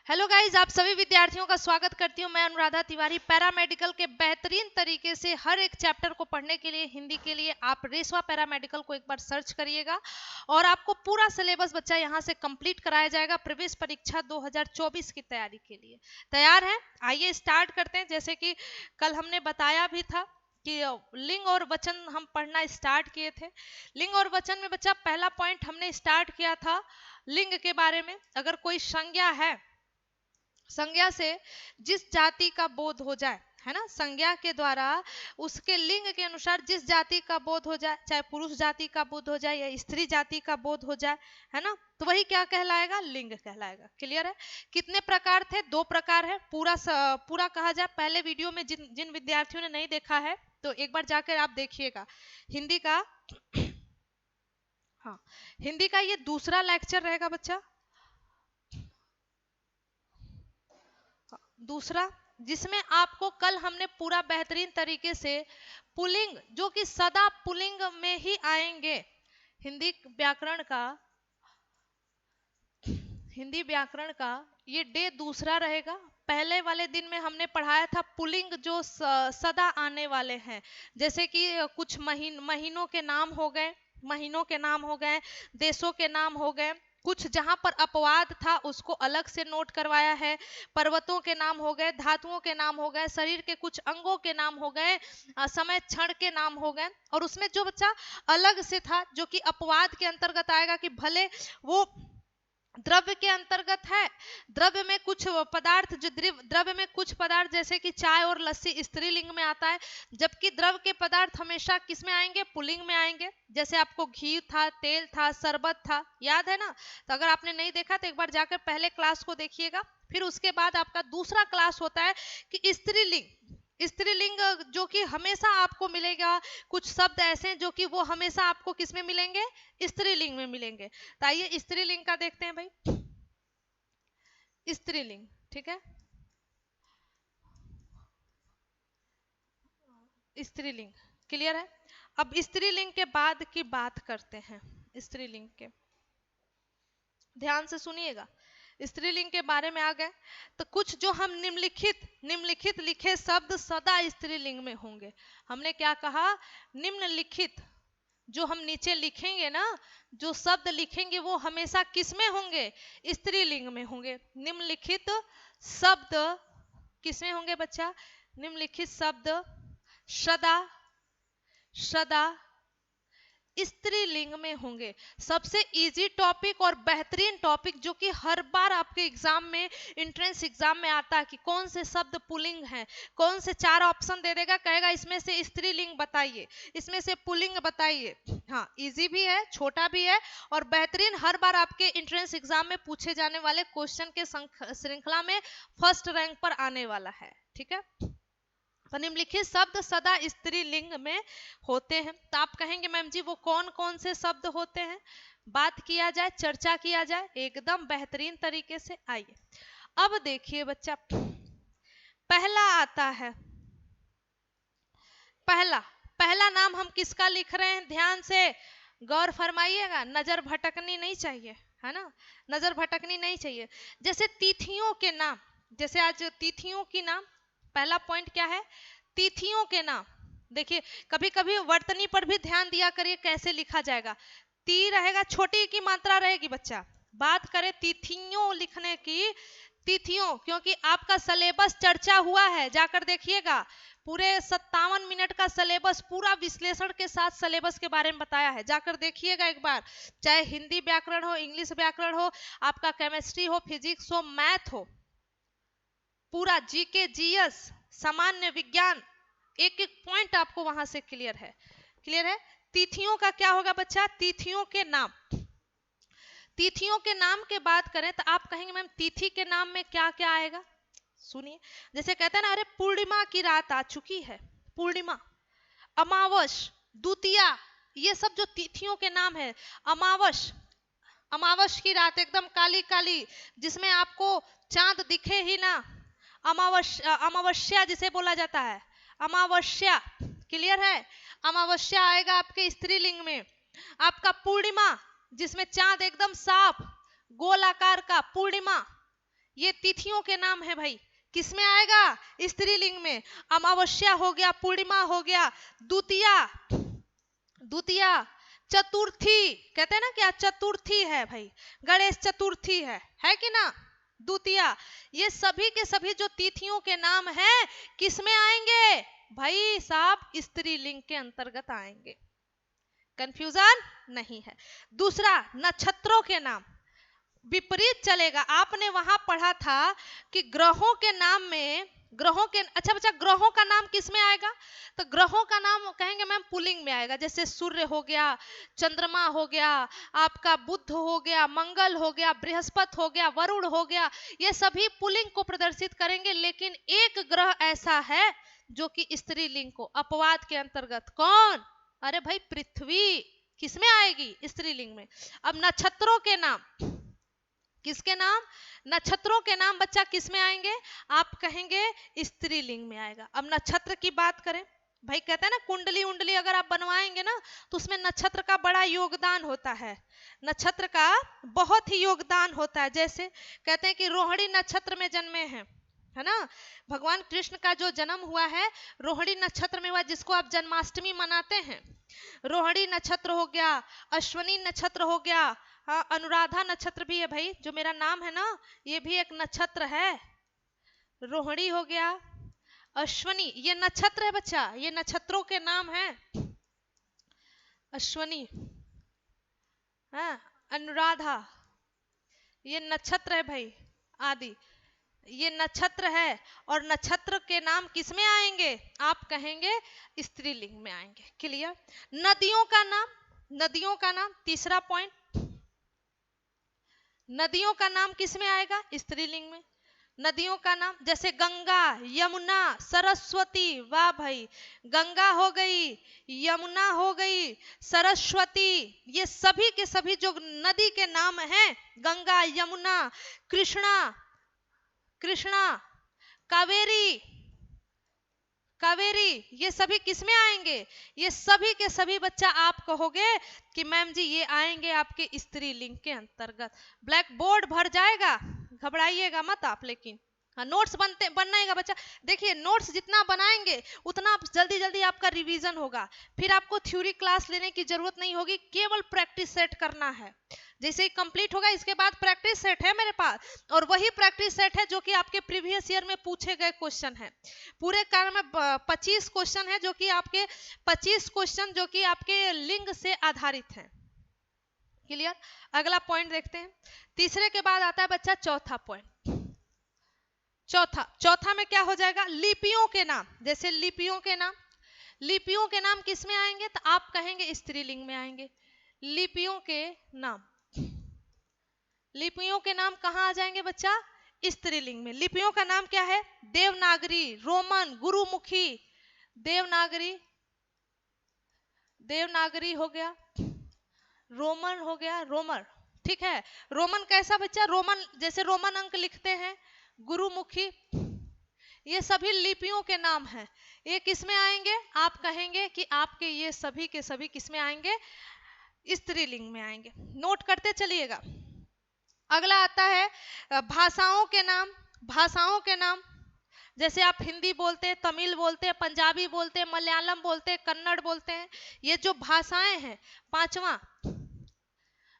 Hello guys, आप सभी विद्यार्थियों का स्वागत करती हूँ। मैं अनुराधा तिवारी। पैरामेडिकल के बेहतरीन तरीके से हर एक चैप्टर को पढ़ने के लिए हिंदी के लिए आप रेसवा पैरामेडिकल को एक बार सर्च करिएगा और आपको पूरा सिलेबस बच्चा यहाँ से कंप्लीट कराया जाएगा प्रवेश परीक्षा 2024 की तैयारी के लिए। तैयार हैं? आइए स्टार्ट करते हैं। जैसे कि कल हमने बताया भी था कि लिंग और वचन हम पढ़ना स्टार्ट किए थे। लिंग और वचन में बच्चा पहला पॉइंट हमने स्टार्ट किया था लिंग के बारे में। अगर कोई संज्ञा है, संज्ञा से जिस जाति का बोध हो जाए, है ना, संज्ञा के द्वारा उसके लिंग के अनुसार जिस जाति का बोध हो जाए, चाहे पुरुष जाति का बोध हो जाए या स्त्री जाति का बोध हो जाए, है ना, तो वही क्या कहलाएगा? लिंग कहलाएगा। क्लियर है? कितने प्रकार थे? 2 प्रकार है। पूरा कहा जाए, पहले वीडियो में जिन विद्यार्थियों ने नहीं देखा है तो एक बार जाकर आप देखिएगा। हिंदी का हाँ, हिंदी का ये दूसरा लेक्चर रहेगा बच्चा, दूसरा, जिसमें आपको कल हमने पूरा बेहतरीन तरीके से पुल्लिंग, जो कि सदा पुल्लिंग में ही आएंगे, हिंदी व्याकरण का ये डे दूसरा रहेगा। पहले वाले दिन में हमने पढ़ाया था पुल्लिंग जो सदा आने वाले हैं, जैसे कि कुछ महीनों के नाम हो गए, देशों के नाम हो गए, कुछ जहां पर अपवाद था उसको अलग से नोट करवाया है, पर्वतों के नाम हो गए, धातुओं के नाम हो गए, शरीर के कुछ अंगों के नाम हो गए, समय क्षण के नाम हो गए। और उसमें जो बच्चा अलग से था जो कि अपवाद के अंतर्गत आएगा, कि भले वो द्रव्य के अंतर्गत है, द्रव्य में कुछ पदार्थ, जो द्रव्य में कुछ पदार्थ जैसे कि चाय और लस्सी स्त्रीलिंग में आता है, जबकि द्रव्य के पदार्थ हमेशा किस में आएंगे? पुल्लिंग में आएंगे। जैसे आपको घी था, तेल था, शरबत था, याद है ना? तो अगर आपने नहीं देखा तो एक बार जाकर पहले क्लास को देखिएगा। फिर उसके बाद आपका दूसरा क्लास होता है कि स्त्रीलिंग जो कि हमेशा आपको मिलेगा, कुछ शब्द ऐसे हैं जो कि वो हमेशा आपको किस में मिलेंगे? स्त्रीलिंग में मिलेंगे। तो आइए स्त्रीलिंग का देखते हैं भाई। स्त्रीलिंग, ठीक है, स्त्रीलिंग क्लियर है। अब स्त्रीलिंग के बाद की बात करते हैं। स्त्रीलिंग के ध्यान से सुनिएगा। स्त्रीलिंग के बारे में आ गए तो कुछ जो हम निम्नलिखित लिखे शब्द सदा स्त्रीलिंग में होंगे। हमने क्या कहा? निम्नलिखित, जो हम नीचे लिखेंगे ना, जो शब्द लिखेंगे वो हमेशा किस में होंगे? स्त्रीलिंग में होंगे। निम्नलिखित शब्द किस में होंगे बच्चा? निम्नलिखित शब्द सदा स्त्रीलिंग में होंगे। सबसे इजी टॉपिक और बेहतरीन टॉपिक जो कि हर बार आपके एग्जाम में, एंट्रेंस एग्जाम में आता है कि कौन से शब्द पुल्लिंग हैं, कौन से 4 ऑप्शन दे देगा, कहेगा इसमें से स्त्रीलिंग बताइए, इसमें से पुल्लिंग बताइए। हाँ, इजी भी है, छोटा भी है और बेहतरीन, हर बार आपके एंट्रेंस एग्जाम में पूछे जाने वाले क्वेश्चन के श्रृंखला में फर्स्ट रैंक पर आने वाला है। ठीक है, तो निम्नलिखित शब्द सदा स्त्रीलिंग में होते हैं। तो आप कहेंगे मैम जी वो कौन कौन से शब्द होते हैं? बात किया जाए, चर्चा किया जाए एकदम बेहतरीन तरीके से। आइए अब देखिए बच्चा, पहला आता है, पहला नाम हम किसका लिख रहे हैं? ध्यान से गौर फरमाइएगा, नजर भटकनी नहीं चाहिए, है ना, नजर भटकनी नहीं चाहिए। जैसे तिथियों के नाम, जैसे आज तिथियों की नाम, पहला पॉइंट क्या है? तिथियों के नाम। देखिए कभी कभी वर्तनी पर भी ध्यान दिया करिए कैसे लिखा जाएगा। ती रहेगा, छोटी की मात्रा रहेगी बच्चा। बात करें तिथियों लिखने की, तिथियों, क्योंकि आपका सिलेबस चर्चा हुआ है, जाकर देखिएगा। पूरे 57 मिनट का सिलेबस पूरा विश्लेषण के साथ सिलेबस के बारे में बताया है, जाकर देखिएगा एक बार। चाहे हिंदी व्याकरण हो, इंग्लिश व्याकरण हो, आपका केमिस्ट्री हो, फिजिक्स हो, मैथ हो, पूरा जीके, जीएस, सामान्य विज्ञान, एक एक पॉइंट आपको वहां से क्लियर है। तिथियों का क्या होगा बच्चा? तिथियों के नाम। तिथियों के नाम के बात करें तो आप कहेंगे मैम तिथि के नाम में क्या क्या आएगा? सुनिए, जैसे कहते हैं ना, अरे पूर्णिमा की रात आ चुकी है, पूर्णिमा, अमावस, द्वितीया, ये सब जो तिथियों के नाम है। अमावस की रात एकदम काली काली, जिसमें आपको चांद दिखे ही ना, अमावस्या जिसे बोला जाता है, अमावस्या, क्लियर है। अमावस्या आएगा आपके स्त्रीलिंग में। आपका पूर्णिमा, जिसमें चांद एकदम साफ गोल आकार का, पूर्णिमा, ये तिथियों के नाम है भाई, किसमें आएगा? स्त्रीलिंग में। अमावस्या हो गया, पूर्णिमा हो गया, द्वितीया, द्वितीया, चतुर्थी, कहते हैं ना क्या चतुर्थी है भाई, गणेश चतुर्थी है कि ना, द्वितीया, ये सभी के सभी जो तिथियों के नाम हैं किसमें आएंगे भाई साहब? स्त्रीलिंग के अंतर्गत आएंगे, कंफ्यूजन नहीं है। दूसरा, नक्षत्रों के नाम विपरीत चलेगा। आपने वहां पढ़ा था कि ग्रहों के नाम में, ग्रहों के, अच्छा बच्चा ग्रहों का नाम किस में आएगा? तो ग्रहों का नाम कहेंगे मैम पुल्लिंग में आएगा, जैसे सूर्य हो गया, चंद्रमा हो गया, आपका बुध हो गया, मंगल हो गया, बृहस्पति हो गया, वरुण हो गया, ये सभी पुल्लिंग को प्रदर्शित करेंगे। लेकिन एक ग्रह ऐसा है जो कि स्त्रीलिंग को, अपवाद के अंतर्गत, कौन? अरे भाई पृथ्वी किसमें आएगी? स्त्रीलिंग में। अब नक्षत्रों के नाम, किसके नाम? नक्षत्रों के नाम बच्चा किसमें आएंगे? आप कहेंगे स्त्रीलिंग में आएगा। अब नक्षत्र की बात करें भाई, कहते हैं ना कुंडली उंडली अगर आप बनवाएंगे ना तो उसमें नक्षत्र का बड़ा योगदान होता है, नक्षत्र का बहुत ही योगदान होता है। जैसे कहते हैं कि रोहिणी नक्षत्र में जन्मे हैं, है ना, भगवान कृष्ण का जो जन्म हुआ है रोहिणी नक्षत्र में हुआ, जिसको आप जन्माष्टमी मनाते हैं। रोहिणी नक्षत्र हो गया, अश्विनी नक्षत्र हो गया, हाँ अनुराधा नक्षत्र भी है भाई, जो मेरा नाम है ना ये भी एक नक्षत्र है। रोहिणी हो गया, अश्विनी, ये नक्षत्र है बच्चा, ये नक्षत्रों के नाम है। अश्विनी, हाँ अनुराधा, ये नक्षत्र है भाई, आदि ये नक्षत्र है। और नक्षत्र के नाम किसमें आएंगे? आप कहेंगे स्त्रीलिंग में आएंगे। क्लियर? नदियों का नाम, नदियों का नाम, तीसरा पॉइंट, नदियों का नाम किसमें आएगा? स्त्रीलिंग में। नदियों का नाम जैसे गंगा, यमुना, सरस्वती, वाह भाई, गंगा हो गई, यमुना हो गई, सरस्वती, ये सभी के सभी जो नदी के नाम हैं, गंगा, यमुना, कृष्णा, कृष्णा, कावेरी, कावेरी, ये सभी किसमें आएंगे? ये सभी के सभी बच्चा आप कहोगे कि मैम जी ये आएंगे आपके स्त्रीलिंग के अंतर्गत। ब्लैक बोर्ड भर जाएगा, घबराइएगा मत आप, लेकिन हाँ नोट्स बनाएगा बच्चा। देखिए नोट्स जितना बनाएंगे उतना जल्दी जल्दी आपका रिवीजन होगा, फिर आपको थ्योरी क्लास लेने की जरूरत नहीं होगी, केवल प्रैक्टिस सेट करना है। जैसे ही कंप्लीट होगा इसके बाद प्रैक्टिस सेट है मेरे पास, और वही प्रैक्टिस सेट है जो कि आपके प्रीवियस ईयर में पूछे गए क्वेश्चन है। पूरे कार्य में 25 क्वेश्चन है, जो कि आपके 25 क्वेश्चन जो कि आपके लिंग से आधारित हैं। क्लियर? अगला पॉइंट देखते हैं। तीसरे के बाद आता है बच्चा चौथा पॉइंट। चौथा में क्या हो जाएगा? लिपियों के नाम। जैसे लिपियों के नाम, लिपियों के नाम किस में आएंगे? तो आप कहेंगे स्त्रीलिंग में आएंगे। लिपियों के नाम, लिपियों के नाम कहाँ आ जाएंगे बच्चा? स्त्रीलिंग में। लिपियों का नाम क्या है? देवनागरी, रोमन, गुरुमुखी, देवनागरी, देवनागरी हो गया, रोमन हो गया, रोमर, ठीक है। रोमन कैसा बच्चा? रोमन जैसे रोमन अंक लिखते हैं, गुरुमुखी, ये सभी लिपियों के नाम हैं। ये किसमें आएंगे? आप कहेंगे कि आपके ये सभी के सभी किसमें आएंगे? स्त्रीलिंग में आएंगे। नोट करते चलिएगा। अगला आता है भाषाओं के नाम। भाषाओं के नाम जैसे आप हिंदी बोलते हैं, तमिल बोलते हैं, पंजाबी बोलते हैं, मलयालम बोलते हैं, कन्नड़ बोलते हैं, ये जो भाषाएं हैं। पांचवा,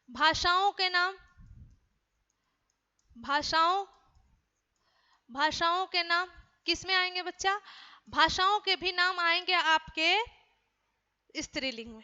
भाषाओं के नाम, भाषाओं, भाषाओं के नाम किस में आएंगे बच्चा? भाषाओं के भी नाम आएंगे आपके स्त्रीलिंग में।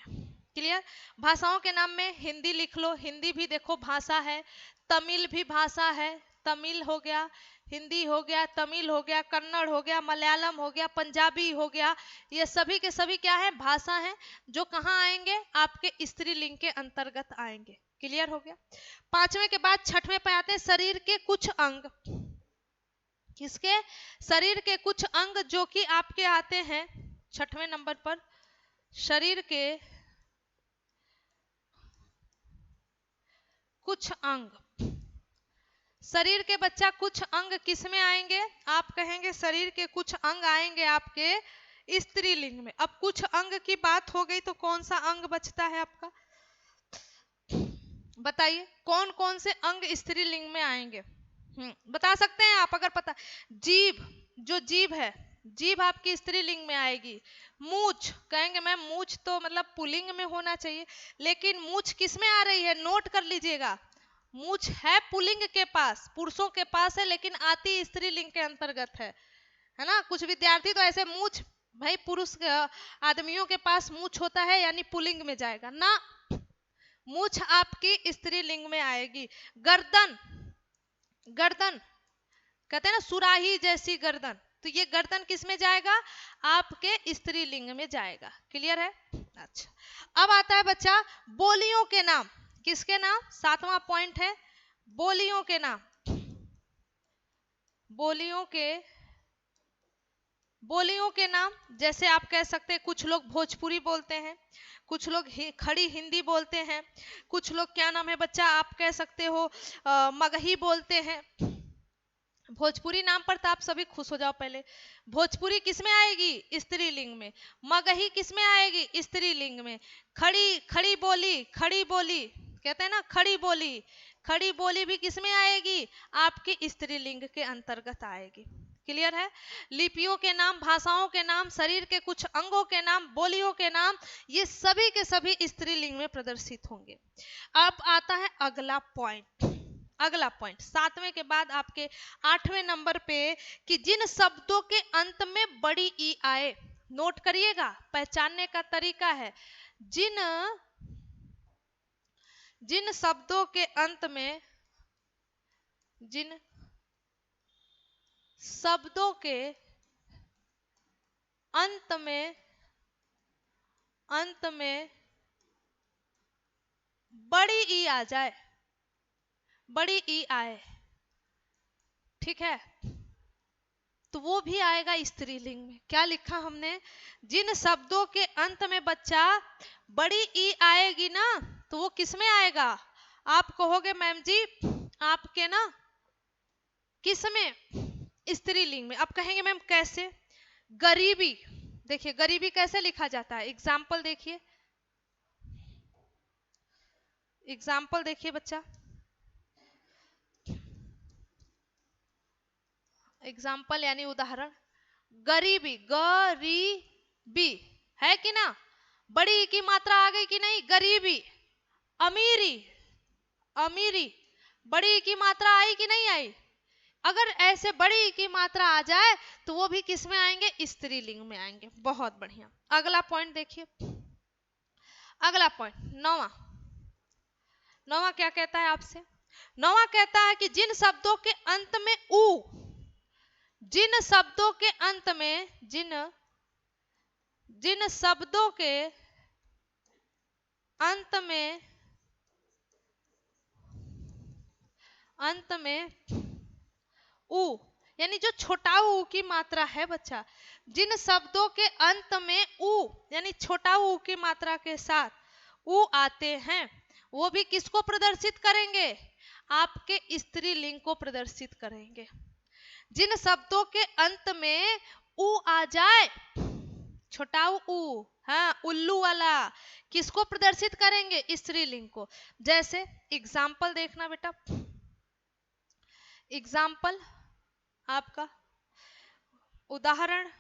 क्लियर? भाषाओं के नाम में हिंदी लिख लो, हिंदी भी देखो भाषा है, तमिल भी भाषा है, तमिल हो गया, हिंदी हो गया, तमिल हो गया, कन्नड़ हो गया, मलयालम हो गया, पंजाबी हो गया, ये सभी के सभी क्या है? भाषा है, जो कहाँ आएंगे? आपके स्त्रीलिंग के अंतर्गत आएंगे। क्लियर हो गया? पांचवें के बाद छठवें पे आते हैं शरीर के कुछ अंग। किसके? शरीर के कुछ अंग जो कि आपके आते हैं छठवें नंबर पर। शरीर के कुछ अंग, शरीर के बच्चा कुछ अंग किस में आएंगे? आप कहेंगे शरीर के कुछ अंग आएंगे आपके स्त्रीलिंग में। अब कुछ अंग की बात हो गई तो कौन सा अंग बचता है आपका? बताइए कौन कौन से अंग स्त्रीलिंग में आएंगे? बता सकते हैं आप अगर पता। जीभ, जो जीभ है, जीभ आपकी स्त्रीलिंग में आएगी। मूछ, कहेंगे मैम मूछ तो मतलब पुल्लिंग में होना चाहिए, लेकिन मूछ किस में आ रही है, नोट कर लीजिएगा। मूछ है पुल्लिंग के पास, पुरुषों के पास है, लेकिन आती स्त्रीलिंग के अंतर्गत है ना। कुछ विद्यार्थी तो ऐसे मूछ, भाई पुरुष आदमियों के पास मूछ होता है यानी पुल्लिंग में जाएगा ना, मूछ आपकी स्त्रीलिंग में आएगी। गर्दन, गर्दन कहते हैं ना सुराही जैसी गर्दन, तो ये गर्दन किस में जाएगा, आपके स्त्रीलिंग में जाएगा। क्लियर है। अच्छा, अब आता है बच्चा बोलियों के नाम। किसके नाम, 7वां पॉइंट है बोलियों के नाम। बोलियों के नाम, जैसे आप कह सकते हैं कुछ लोग भोजपुरी बोलते हैं, कुछ लोग खड़ी हिंदी बोलते हैं, कुछ लोग क्या नाम है बच्चा, आप कह सकते हो मगही बोलते हैं। भोजपुरी नाम पर तो आप सभी खुश हो जाओ पहले। भोजपुरी किस में आएगी, स्त्रीलिंग में। मगही किस में आएगी, स्त्रीलिंग में। खड़ी, खड़ी बोली, खड़ी बोली कहते हैं ना, खड़ी बोली, खड़ी बोली भी किस में आएगी, आपकी स्त्रीलिंग के अंतर्गत आएगी। क्लियर है। लिपियों के नाम, भाषाओं के नाम, शरीर के कुछ अंगों के नाम, बोलियों के नाम, ये सभी के सभी स्त्रीलिंग में प्रदर्शित होंगे। अब आता है अगला पॉइंट, अगला पॉइंट 7वें के बाद आपके 8वें नंबर पे, कि जिन शब्दों के अंत में बड़ी ई आए, नोट करिएगा, पहचानने का तरीका है। जिन शब्दों के अंत में, जिन शब्दों के अंत में बड़ी ई आ जाए, बड़ी ई आए, ठीक है, तो वो भी आएगा स्त्रीलिंग में। क्या लिखा हमने, जिन शब्दों के अंत में बच्चा बड़ी ई आएगी ना, तो वो किस में आएगा, आप कहोगे मैम जी आपके ना किस में, स्त्रीलिंग में। अब कहेंगे मैम कैसे, गरीबी, देखिए गरीबी कैसे लिखा जाता है, एग्जाम्पल देखिए, एग्जाम्पल देखिए बच्चा, एग्जाम्पल यानी उदाहरण, गरीबी, गरीबी है कि ना, बड़ी की मात्रा आ गई कि नहीं, गरीबी। अमीरी, अमीरी, बड़ी की मात्रा आई कि नहीं आई। अगर ऐसे बड़ी की मात्रा आ जाए तो वो भी किस में आएंगे, स्त्रीलिंग में आएंगे। बहुत बढ़िया। अगला पॉइंट देखिए, अगला पॉइंट 9वां, 9वां क्या कहता है आपसे, 9वां कहता है कि जिन शब्दों के अंत में ऊ, जिन शब्दों के अंत में, जिन शब्दों के अंत में ऊ, यानी जो छोटा ऊ की मात्रा है बच्चा, जिन शब्दों के अंत में ऊ यानी छोटा ऊ की मात्रा के साथ ऊ आते हैं, वो भी किसको प्रदर्शित करेंगे, आपके स्त्रीलिंग को प्रदर्शित करेंगे। जिन शब्दों के अंत में ऊ आ जाए, छोटा ऊ, हाँ उल्लू वाला, किसको प्रदर्शित करेंगे, स्त्रीलिंग को। जैसे एग्जाम्पल देखना बेटा, एग्जाम्पल आपका उदाहरण,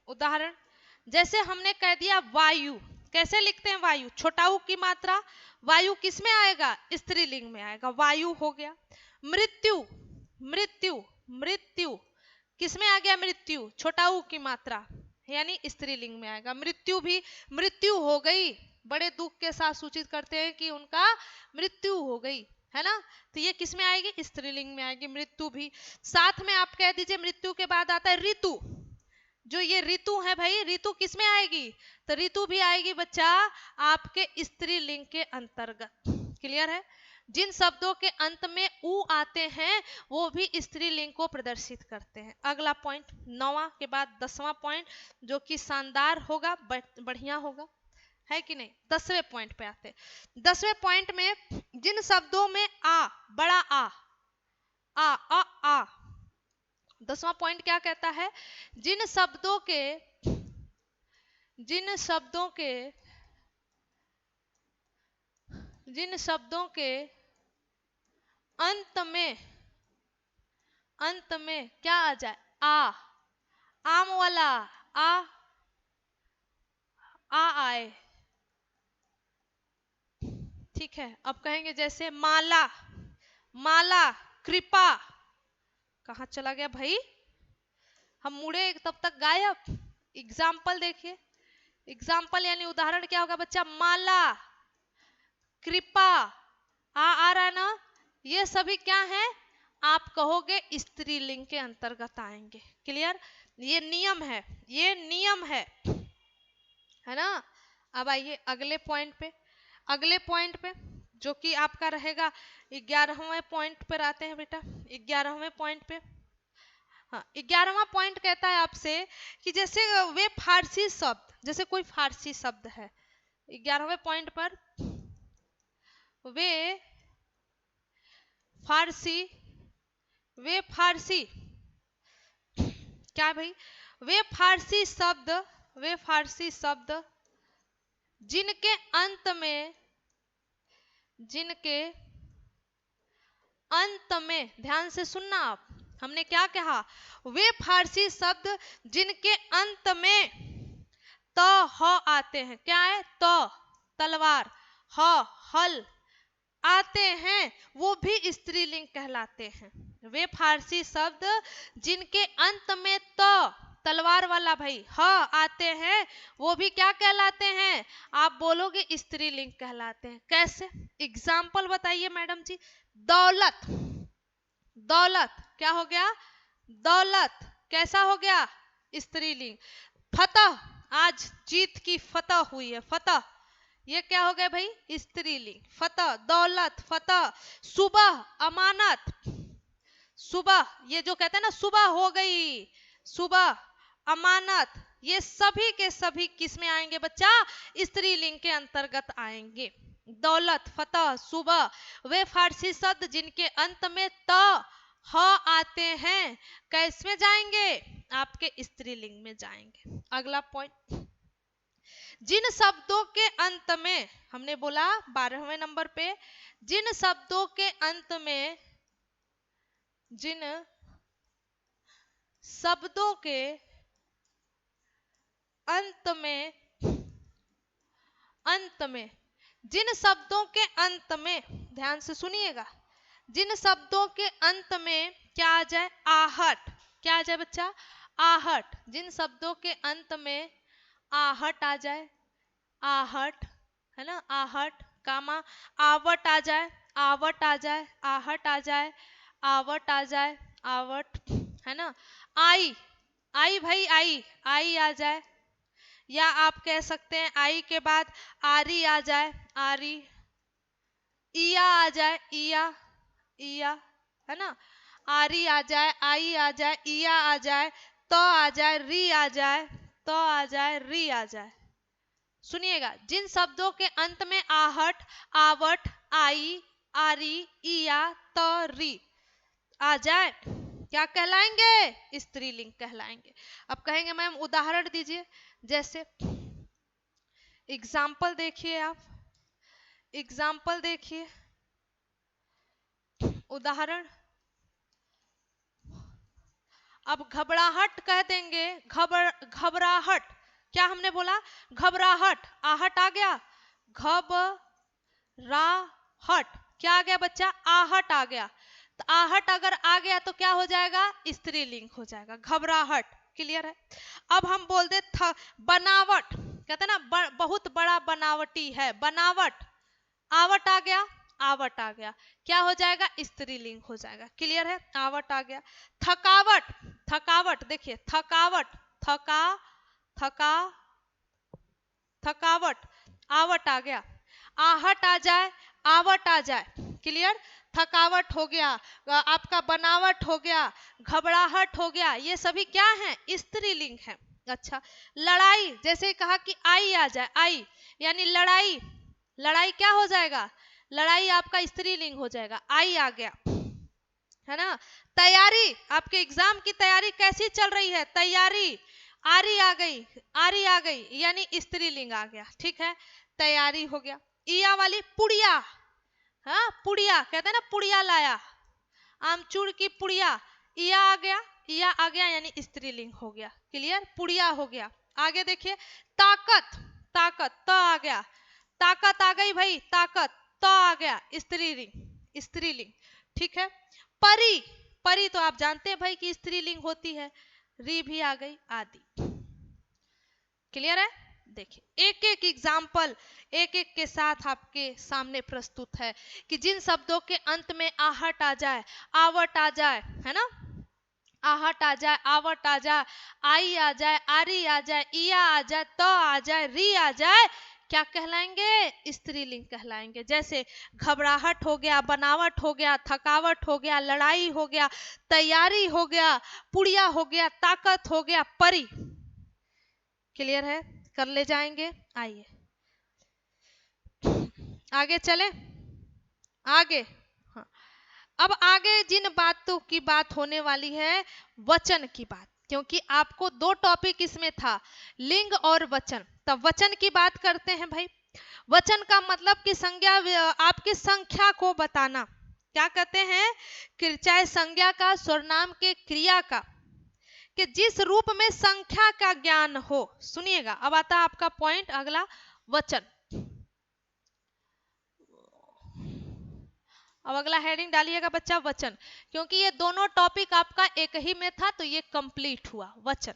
उदाहरण जैसे हमने कह दिया वायु, कैसे लिखते हैं वायु, छोटा ऊ की मात्रा, वायु किस में आएगा, स्त्रीलिंग में आएगा, वायु हो गया। मृत्यु, मृत्यु, मृत्यु किस में आ गया, मृत्यु, छोटा ऊ की मात्रा यानी स्त्रीलिंग में आएगा। मृत्यु भी, मृत्यु हो गई, बड़े दुख के साथ सूचित करते हैं कि उनका मृत्यु हो गई, है ना, तो ये किस में आएगी, स्त्रीलिंग में आएगी मृत्यु भी। साथ में आप कह दीजिए मृत्यु के बाद आता है ऋतु, जो ये ऋतु है भाई, ऋतु किस में आएगी, तो ऋतु भी आएगी बच्चा आपके स्त्रीलिंग के अंतर्गत। क्लियर है। जिन शब्दों के अंत में ऊ आते हैं वो भी स्त्रीलिंग को प्रदर्शित करते हैं। अगला पॉइंट 9वां के बाद 10वां पॉइंट, जो कि शानदार होगा, बढ़िया होगा, है कि नहीं। 10वें पॉइंट पे आते, 10वें पॉइंट में जिन शब्दों में आ, बड़ा आ, आ 10वां पॉइंट क्या कहता है, जिन शब्दों के, जिन शब्दों के, जिन शब्दों के अंत में क्या आ जाए, आम वाला आए, ठीक है। अब कहेंगे जैसे माला, कृपा, कहाँ चला गया भाई, हम मुड़े तब तक गायब। एग्जाम्पल देखिए, एग्जाम्पल यानी उदाहरण क्या होगा बच्चा, माला, कृपा, आ रहा है ना, ये सभी क्या है, आप कहोगे स्त्रीलिंग के अंतर्गत आएंगे। क्लियर, ये नियम है, ये नियम है ना। अब आइए अगले पॉइंट पे जो कि आपका रहेगा 11वें पॉइंट पर आते हैं बेटा। 11वें पॉइंट पे, हाँ 11वां पॉइंट कहता है आपसे कि जैसे वे फारसी शब्द, जैसे कोई फारसी शब्द है, 11वें पॉइंट पर, वे फारसी क्या भाई, वे फारसी शब्द जिनके अंत में ध्यान से सुनना आप, हमने क्या कहा, वे फारसी शब्द जिनके अंत में त ह आते हैं, क्या है, त तलवार, ह हल आते हैं, वो भी स्त्रीलिंग कहलाते हैं। वे फारसी शब्द जिनके अंत में त तलवार वाला भाई ह आते हैं, वो भी क्या कहलाते हैं, आप बोलोगे स्त्रीलिंग कहलाते हैं। कैसे, एग्जाम्पल बताइए मैडम जी। दौलत क्या हो गया, दौलत कैसा हो गया, स्त्रीलिंग। फतह, आज जीत की फतह हुई है, फतह, ये क्या हो गया भाई, स्त्रीलिंग, फतह, दौलत, फतह। सुबह, अमानत, सुबह, ये जो कहते हैं ना सुबह हो गई, सुबह, अमानत, ये सभी के सभी किस में आएंगे बच्चा, स्त्रीलिंग के अंतर्गत आएंगे। दौलत, फतह, सुबह, वे फारसी शब्द जिनके अंत में त ह आते हैं, कैस में जाएंगे, आपके स्त्रीलिंग में जाएंगे। अगला पॉइंट, जिन शब्दों के अंत में, हमने बोला 12वें नंबर पे, जिन शब्दों के अंत में, जिन शब्दों के अंत में, जिन शब्दों के अंत में, ध्यान से सुनिएगा, जिन शब्दों के अंत में क्या आ जाए, आहट, क्या आ जाए बच्चा, आहट, जिन शब्दों के अंत में आहट आ जाए, आहट है ना, आहट, कामा, आवट आ जाए, आवट आ जाए, आहट आ जाए, आवट आ जाए, आवट है ना, आई भाई, आई आ जाए, या आप कह सकते हैं आई के बाद आरी आ जाए, आरी, इया आ जाए, इया है ना, आरी आ जाए, आई आ जाए, इया आ जाए, तो आ जाए, री आ जाए, तो आ जाए, री आ जाए। सुनिएगा, जिन शब्दों के अंत में आहट, आवट, आई, आरी, इया, तो, री आ जाए, क्या कहलाएंगे, स्त्रीलिंग कहलाएंगे। अब कहेंगे मैम उदाहरण दीजिए, जैसे एग्जाम्पल देखिए, आप एग्जाम्पल देखिए, उदाहरण, अब घबराहट कह देंगे, घबराहट, क्या हमने बोला, घबराहट, आहट आ गया, घबराहट, क्या आ गया बच्चा, आहट आ गया, तो आहट अगर आ गया तो क्या हो जाएगा, स्त्रीलिंग हो जाएगा, घबराहट। क्लियर है। अब हम बोल दे बनावट, कहते ना बहुत बड़ा बनावटी है, बनावट, आवट आ गया, आवट आ गया, क्या हो जाएगा, स्त्रीलिंग हो जाएगा। क्लियर है, आवट आ गया। थकावट, थकावट देखिए, थकावट, थकावट, आवट आ गया, आहट आ जाए, आवट आ जाए। क्लियर, थकावट हो गया, आपका बनावट हो गया, घबराहट हो गया, ये सभी क्या है, स्त्रीलिंग है। अच्छा, लड़ाई, जैसे कहा कि आई आ जाए, आई यानी लड़ाई, लड़ाई क्या हो जाएगा, लड़ाई आपका स्त्रीलिंग हो जाएगा, आई आ गया, है ना। तैयारी, आपके एग्जाम की तैयारी कैसी चल रही है, तैयारी, आरी आ गई, आरी आ गई यानी स्त्रीलिंग आ गया, ठीक है, तैयारी हो गया। इया वाली पुड़िया, हाँ पुड़िया कहते हैं ना, पुड़िया लाया, आमचूर की पुड़िया, इया आ गया, इया आ गया यानी स्त्रीलिंग हो गया। क्लियर, पुड़िया हो गया। आगे देखिए ताकत, ताकत त आ गया, ताकत आ गई भाई, ताकत त आ गया स्त्रीलिंग, स्त्रीलिंग। ठीक है, परी, परी तो आप जानते हैं भाई कि स्त्रीलिंग होती है, री भी आ गई, आदि। क्लियर है। देखिए एक एक एग्जाम्पल एक एक के साथ आपके सामने प्रस्तुत है कि जिन शब्दों के अंत में आहट आ जाए, आवट आ जाए, है ना, आहट आ जाए, आवट आ जाए, आई आ जाए, आरी आ जाए, इया आ जाए, त आ जाए, री आ जाए, क्या कहलाएंगे? स्त्रीलिंग कहलाएंगे। जैसे घबराहट हो गया, बनावट हो गया, थकावट हो गया, लड़ाई हो गया, तैयारी हो गया, पुड़िया हो गया, ताकत हो गया, परी। क्लियर है, कर ले जाएंगे। आइए आगे चले, आगे। हाँ, अब आगे जिन बातों की बात होने वाली है, वचन की बात, क्योंकि आपको दो टॉपिक इसमें था, लिंग और वचन। तब वचन की बात करते हैं भाई। वचन का मतलब कि संज्ञा, आपकी संख्या को बताना। क्या कहते हैं? कि चाहे संज्ञा का, सर्वनाम के, क्रिया का, कि जिस रूप में संख्या का ज्ञान हो। सुनिएगा, अब आता है आपका पॉइंट अगला, वचन। अब अगला हेडिंग डालिएगा बच्चा, वचन, क्योंकि ये दोनों टॉपिक आपका एक ही में था, तो ये कंप्लीट हुआ। वचन,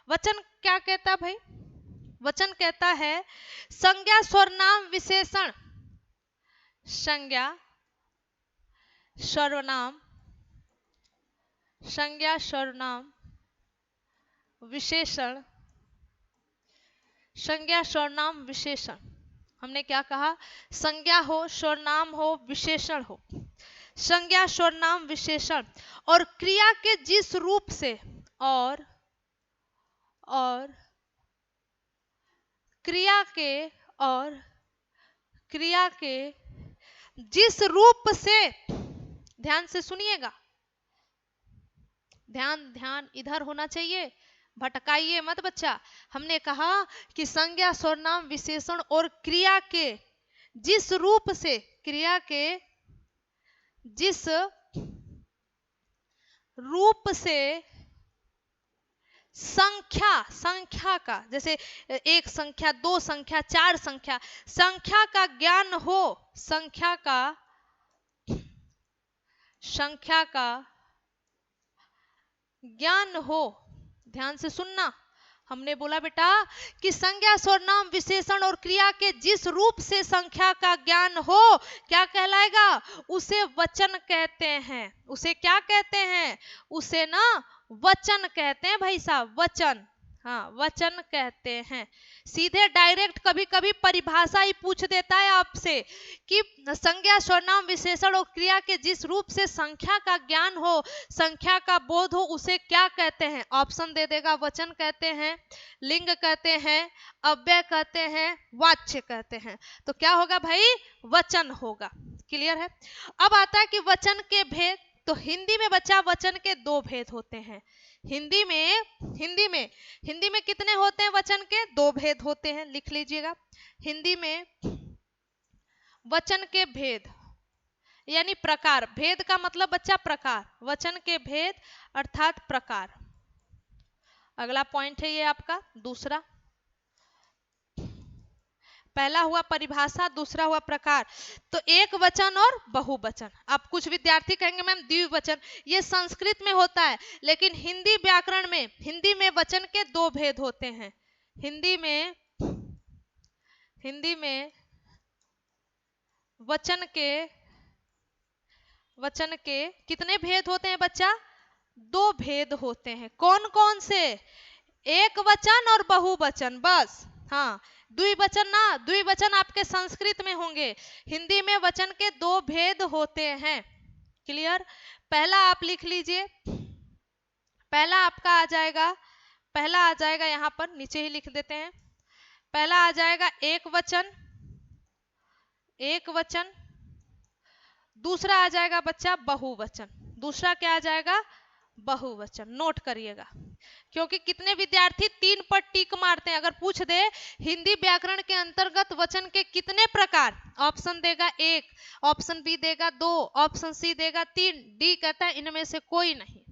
वचन क्या कहता है भाई? वचन कहता है संज्ञा, सर्वनाम, विशेषण, संज्ञा, सर्वनाम, संज्ञा, सर्वनाम, विशेषण, संज्ञा, सर्वनाम, विशेषण। हमने क्या कहा? संज्ञा हो, सर्वनाम हो, विशेषण हो। संज्ञा, सर्वनाम, विशेषण और क्रिया के जिस रूप से, और क्रिया के, और क्रिया के जिस रूप से, ध्यान से सुनिएगा, ध्यान ध्यान इधर होना चाहिए, भटकाइए मत बच्चा। हमने कहा कि संज्ञा, सर्वनाम, विशेषण और क्रिया के जिस रूप से, क्रिया के जिस रूप से संख्या, संख्या का, जैसे एक संख्या, दो संख्या, चार संख्या, संख्या का ज्ञान हो, संख्या का, संख्या का ज्ञान हो। ध्यान से सुनना, हमने बोला बेटा कि संज्ञा, सर्वनाम, विशेषण और क्रिया के जिस रूप से संख्या का ज्ञान हो, क्या कहलाएगा? उसे वचन कहते हैं। उसे क्या कहते हैं? उसे ना वचन कहते हैं भाई साहब, वचन। हाँ, वचन कहते हैं। सीधे डायरेक्ट कभी कभी परिभाषा ही पूछ देता है आपसे कि संज्ञा, सर्वनाम, विशेषण और क्रिया के जिस रूप से संख्या का ज्ञान हो, संख्या का बोध हो, उसे क्या कहते हैं? ऑप्शन दे देगा, वचन कहते हैं, लिंग कहते हैं, अव्यय कहते हैं, वाच्य कहते हैं। तो क्या होगा भाई? वचन होगा। क्लियर है। अब आता है कि वचन के भेद। तो हिंदी में बच्चा वचन के दो भेद होते हैं। हिंदी में कितने होते हैं वचन के? दो भेद होते हैं, लिख लीजिएगा। हिंदी में वचन के भेद यानी प्रकार, भेद का मतलब बच्चा प्रकार, वचन के भेद अर्थात प्रकार। अगला पॉइंट है ये आपका दूसरा। पहला हुआ परिभाषा, दूसरा हुआ प्रकार। तो एक वचन और बहुवचन। अब कुछ विद्यार्थी कहेंगे मैम द्विवचन, ये संस्कृत में होता है, लेकिन हिंदी व्याकरण में, हिंदी में वचन के दो भेद होते हैं। हिंदी में वचन के कितने भेद होते हैं बच्चा? दो भेद होते हैं। कौन कौन से? एक वचन और बहुवचन, बस। हाँ, द्विवचन ना, द्विवचन आपके संस्कृत में होंगे, हिंदी में वचन के दो भेद होते हैं। क्लियर। पहला आप लिख लीजिए, पहला आपका आ जाएगा, पहला आ जाएगा यहां पर, नीचे ही लिख देते हैं। पहला आ जाएगा एक वचन, एक वचन। दूसरा आ जाएगा बच्चा बहुवचन। दूसरा क्या आ जाएगा? बहुवचन। नोट करिएगा, क्योंकि कितने विद्यार्थी 3 पर टिक मारते हैं। अगर पूछ दे हिंदी व्याकरण के अंतर्गत वचन के कितने प्रकार, ऑप्शन देगा 1, ऑप्शन बी देगा 2, ऑप्शन सी देगा 3, डी कहता है इनमें से कोई नहीं।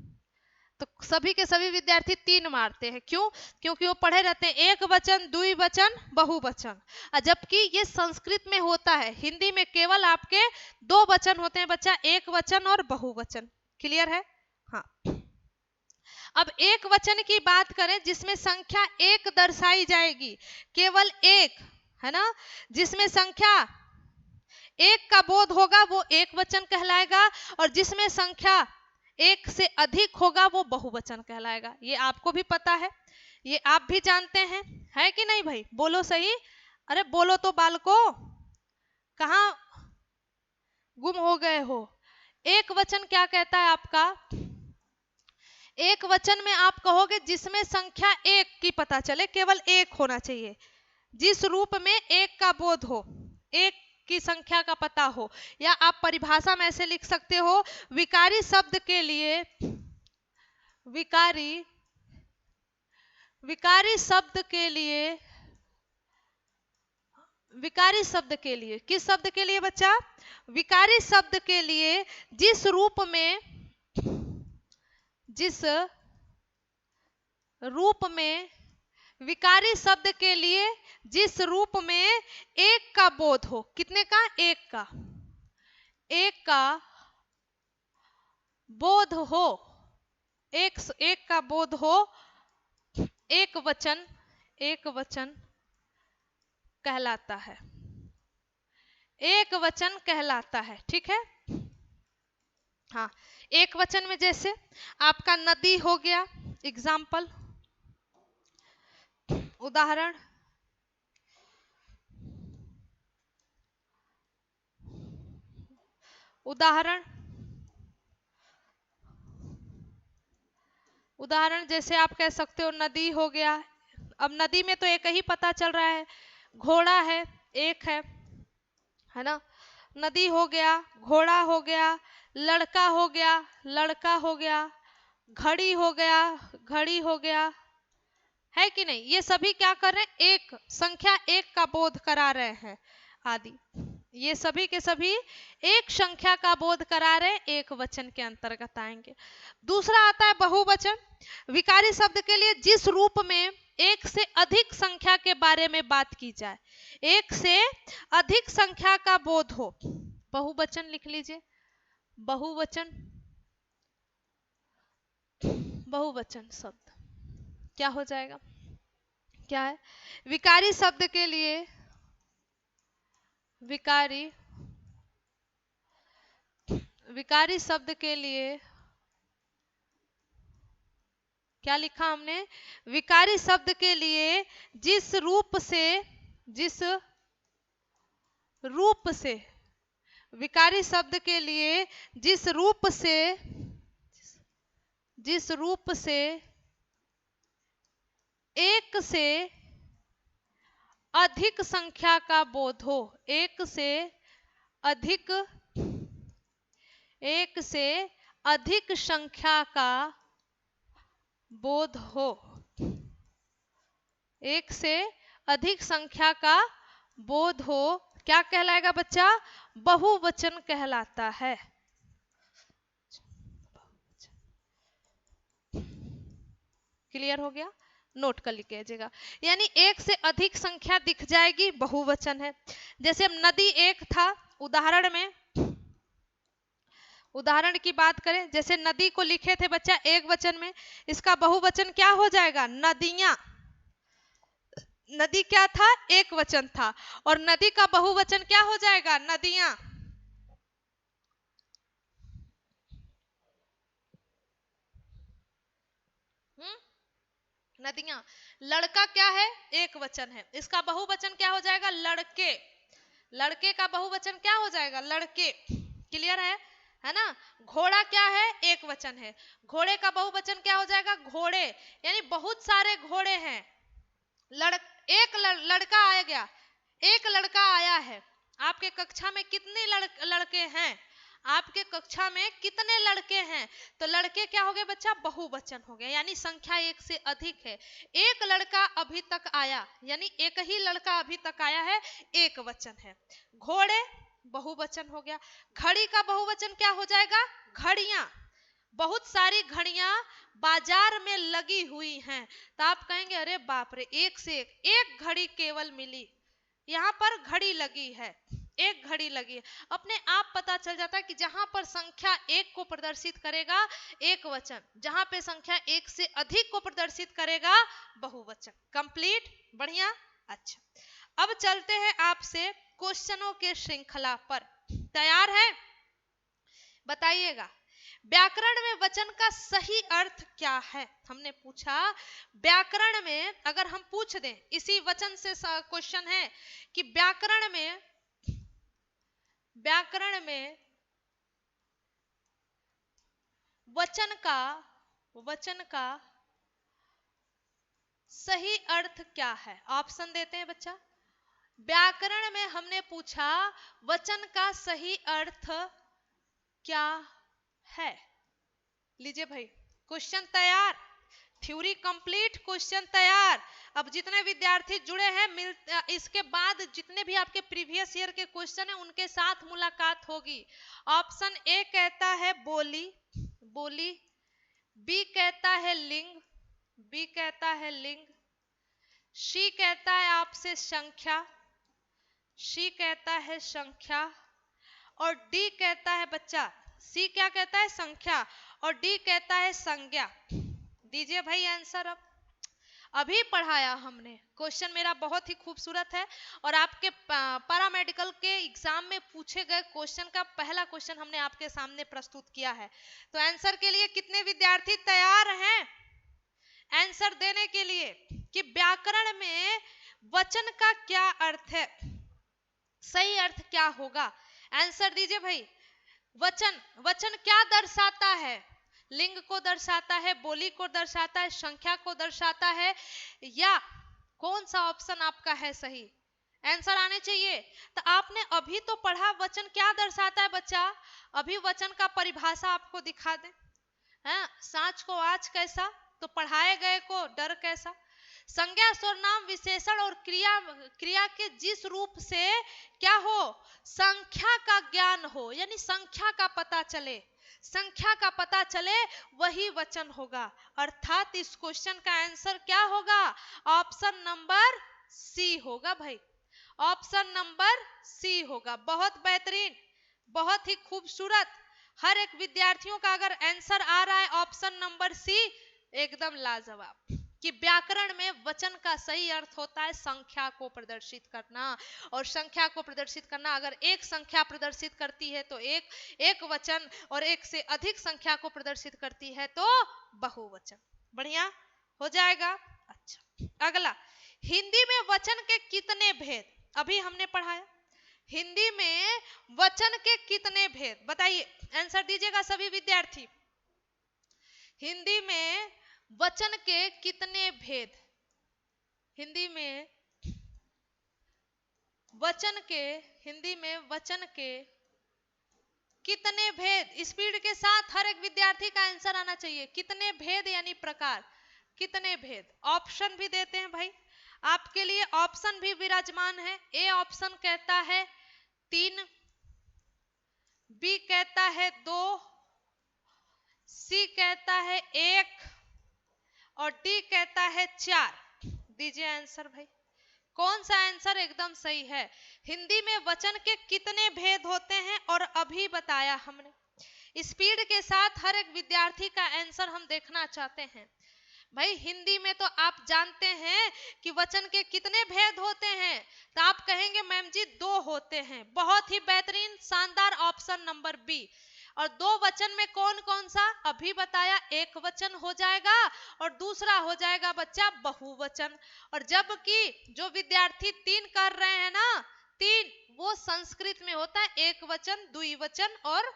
तो सभी के सभी विद्यार्थी 3 मारते हैं। क्यों? क्योंकि वो पढ़े रहते हैं एक वचन, द्विवचन, बहुवचन। जबकि ये संस्कृत में होता है, हिंदी में केवल आपके 2 वचन होते हैं बच्चा, एक वचन और बहुवचन। क्लियर है? हाँ। अब एक वचन की बात करें जिसमें संख्या 1 दर्शाई जाएगी, केवल एक, है ना, जिसमें संख्या 1 का बोध होगा वो एक वचन कहलाएगा, और जिसमें संख्या 1 से अधिक होगा वो बहुवचन कहलाएगा। ये आपको भी पता है, ये आप भी जानते हैं, है कि नहीं भाई? बोलो सही, अरे बोलो तो बालको, कहाँ गुम हो गए हो? एक वचन क्या कहता है आपका? एक वचन में आप कहोगे जिसमें संख्या 1 की पता चले, केवल 1 होना चाहिए, जिस रूप में 1 का बोध हो, 1 की संख्या का पता हो। या आप परिभाषा में ऐसे लिख सकते हो, विकारी शब्द के लिए, विकारी शब्द के लिए, विकारी शब्द के लिए, किस शब्द के लिए बच्चा? विकारी शब्द के लिए जिस रूप में विकारी शब्द के लिए जिस रूप में 1 का बोध हो, कितने का? 1 का, 1 का बोध हो, एक का बोध हो, एक वचन कहलाता है, एक वचन कहलाता है। ठीक है? हाँ, एक वचन में जैसे आपका नदी हो गया, एग्जाम्पल, उदाहरण, उदाहरण जैसे आप कह सकते हो नदी हो गया। अब नदी में तो एक ही पता चल रहा है, घोड़ा है, एक है ना। नदी हो गया, घोड़ा हो गया, लड़का हो गया, घड़ी हो गया, है कि नहीं? ये सभी क्या कर रहे हैं? एक संख्या 1 का बोध करा रहे हैं आदि। ये सभी के सभी एक संख्या का बोध करा रहे, एक वचन के अंतर्गत आएंगे। दूसरा आता है बहुवचन। विकारी शब्द के लिए जिस रूप में 1 से अधिक संख्या के बारे में बात की जाए, 1 से अधिक संख्या का बोध हो, बहुवचन लिख लीजिए, बहुवचन शब्द क्या हो जाएगा? क्या है? विकारी शब्द के लिए, विकारी शब्द के लिए क्या लिखा हमने? विकारी शब्द के लिए जिस रूप से विकारी शब्द के लिए जिस रूप से 1 से अधिक संख्या का बोध हो, 1 से अधिक संख्या का बोध हो, 1 से अधिक संख्या का बोध हो, क्या कहलाएगा बच्चा? बहुवचन कहलाता है। क्लियर हो गया? नोट कर लीजिएगा। यानी 1 से अधिक संख्या दिख जाएगी, बहुवचन है। जैसे अब नदी 1 था, उदाहरण की बात करें, जैसे नदी को लिखे थे बच्चा एक वचन में, इसका बहुवचन क्या हो जाएगा? नदियां। नदी क्या था? एक वचन था, और नदी का बहुवचन क्या हो जाएगा? नदियां। नदियां। लड़का क्या है? एक वचन है, इसका बहुवचन क्या हो जाएगा? लड़के। लड़के का बहुवचन क्या हो जाएगा? लड़के। क्लियर है ना? घोड़ा क्या है? एक वचन है, घोड़े का बहुवचन क्या हो जाएगा? घोड़े। यानी बहुत सारे घोड़े हैं। एक लड़का आ गया, एक लड़का आया है। आपके कक्षा में कितने लड़के हैं? आपके कक्षा में कितने लड़के हैं, तो लड़के क्या हो गए बच्चा, बहुवचन हो गए, यानी संख्या एक से अधिक है। एक लड़का अभी तक आया, यानी एक ही लड़का अभी तक आया है, एक वचन है। घोड़े बहुवचन हो गया। घड़ी का बहुवचन क्या हो जाएगा, घड़ियां। बहुत सारी घड़ियां बाजार में लगी हुई हैं, तो आप कहेंगे अरे बाप रे, एक से एक घड़ी केवल मिली, यहाँ पर घड़ी लगी है, एक घड़ी लगी है। अपने आप पता चल जाता है कि जहां पर संख्या एक को प्रदर्शित करेगा एक वचन, जहां पे संख्या एक से अधिक को प्रदर्शित करेगा बहुवचन। कंप्लीट, बढ़िया। अच्छा, अब चलते हैं आपसे क्वेश्चनों के श्रृंखला पर। तैयार है? बताइएगा, व्याकरण में वचन का सही अर्थ क्या है? हमने पूछा व्याकरण में, अगर हम पूछ दें, इसी वचन से क्वेश्चन है कि व्याकरण में वचन का सही अर्थ क्या है? ऑप्शन देते हैं बच्चा। व्याकरण में हमने पूछा वचन का सही अर्थ क्या है। लीजिए भाई, क्वेश्चन तैयार, थ्योरी कंप्लीट, क्वेश्चन तैयार। अब जितने विद्यार्थी जुड़े हैं, इसके बाद जितने भी आपके प्रीवियस ईयर के क्वेश्चन हैं उनके साथ मुलाकात होगी। ऑप्शन ए कहता है बोली, बी कहता है लिंग, सी कहता है आपसे संख्या, और डी कहता है बच्चा, सी क्या कहता है, संख्या, और डी कहता है संज्ञा। दीजिए भाई आंसर। अब अभी पढ़ाया हमने, क्वेश्चन मेरा बहुत ही खूबसूरत है, और आपके पैरामेडिकल के एग्जाम में पूछे गए क्वेश्चन का पहला क्वेश्चन हमने आपके सामने प्रस्तुत किया है। तो आंसर के लिए कितने विद्यार्थी तैयार हैं आंसर देने के लिए कि व्याकरण में वचन का क्या अर्थ है, सही अर्थ क्या होगा? आंसर दीजिए भाई। वचन क्या दर्शाता है? लिंग को दर्शाता है, बोली को दर्शाता है, संख्या को दर्शाता है, या कौन सा ऑप्शन आपका है सही? आंसर आने चाहिए। तो आपने अभी तो पढ़ा वचन क्या दर्शाता है बच्चा, अभी वचन का परिभाषा आपको दिखा दे। सांच को आज कैसा, तो पढ़ाए गए को डर कैसा। संज्ञा सर्वनाम विशेषण और क्रिया के जिस रूप से क्या हो, संख्या का ज्ञान हो, यानी संख्या का पता चले वही वचन होगा। अर्थात इस क्वेश्चन का आंसर क्या होगा? ऑप्शन नंबर सी होगा भाई, ऑप्शन नंबर सी होगा। बहुत बेहतरीन, बहुत ही खूबसूरत। हर एक विद्यार्थियों का अगर आंसर आ रहा है ऑप्शन नंबर सी, एकदम लाजवाब। कि व्याकरण में वचन का सही अर्थ होता है संख्या को प्रदर्शित करना, और संख्या को प्रदर्शित करना, अगर एक संख्या प्रदर्शित करती है तो एक वचन, और एक से अधिक संख्या को प्रदर्शित करती है तो बहुवचन। बढ़िया हो जाएगा। अच्छा, अगला, हिंदी में वचन के कितने भेद? अभी हमने पढ़ाया हिंदी में वचन के कितने भेद, बताइए, आंसर दीजिएगा सभी विद्यार्थी। हिंदी में वचन के कितने भेद? हिंदी में वचन के कितने भेद? स्पीड के साथ हर एक विद्यार्थी का आंसर आना चाहिए। कितने भेद यानी प्रकार, कितने भेद? ऑप्शन भी देते हैं भाई, आपके लिए ऑप्शन भी विराजमान है। ए ऑप्शन कहता है 3, बी कहता है 2, सी कहता है 1, और डी कहता है 4। दीजिए आंसर भाई, कौन सा आंसर एकदम सही है? हिंदी में वचन के कितने भेद होते हैं, और अभी बताया हमने। स्पीड के साथ हर एक विद्यार्थी का आंसर हम देखना चाहते हैं। भाई हिंदी में तो आप जानते हैं कि वचन के कितने भेद होते हैं, तो आप कहेंगे मैम जी 2 होते हैं। बहुत ही बेहतरीन, शानदार, ऑप्शन नंबर बी। और 2 वचन में कौन कौन सा? अभी बताया, एक वचन हो जाएगा और दूसरा हो जाएगा बच्चा बहुवचन। और जबकि जो विद्यार्थी 3 कर रहे हैं ना, 3 वो संस्कृत में होता है एक वचन, द्विवचन और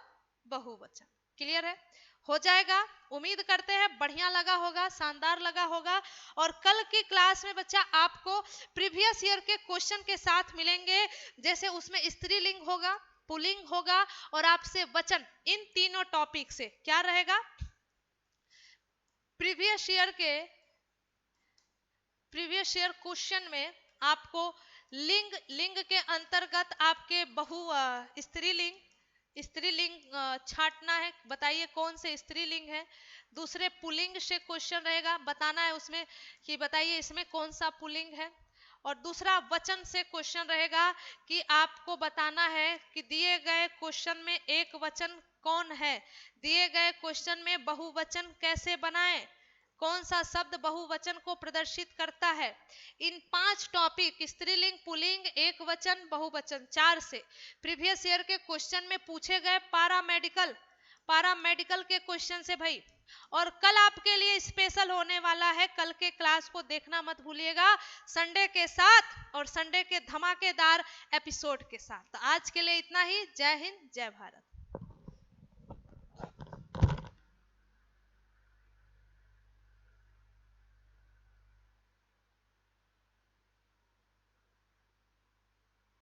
बहुवचन। क्लियर है? हो जाएगा, उम्मीद करते हैं बढ़िया लगा होगा, शानदार लगा होगा। और कल की क्लास में बच्चा आपको प्रीवियस ईयर के क्वेश्चन के साथ मिलेंगे, जैसे उसमें स्त्रीलिंग होगा, पुलिंग होगा और आपसे वचन, इन तीनों टॉपिक से क्या रहेगा। प्रीवियस ईयर क्वेश्चन में आपको लिंग के अंतर्गत आपके स्त्रीलिंग छांटना है, बताइए कौन से स्त्रीलिंग है। दूसरे पुलिंग से क्वेश्चन रहेगा, बताना है उसमें कि बताइए इसमें कौन सा पुलिंग है। और दूसरा वचन से क्वेश्चन रहेगा कि आपको बताना है कि दिए गए क्वेश्चन में एक वचन कौन है, दिए गए क्वेश्चन में बहुवचन कैसे बनाएं, कौन सा शब्द बहुवचन को प्रदर्शित करता है। इन 5 टॉपिक स्त्रीलिंग, पुल्लिंग, एक वचन, बहुवचन, 4 से प्रीवियस ईयर के क्वेश्चन में पूछे गए पारामेडिकल के क्वेश्चन से भाई। और कल आपके लिए स्पेशल होने वाला है, कल के क्लास को देखना मत भूलिएगा, संडे के साथ और संडे के धमाकेदार एपिसोड के साथ। तो आज के लिए इतना ही। जय हिंद, जय भारत।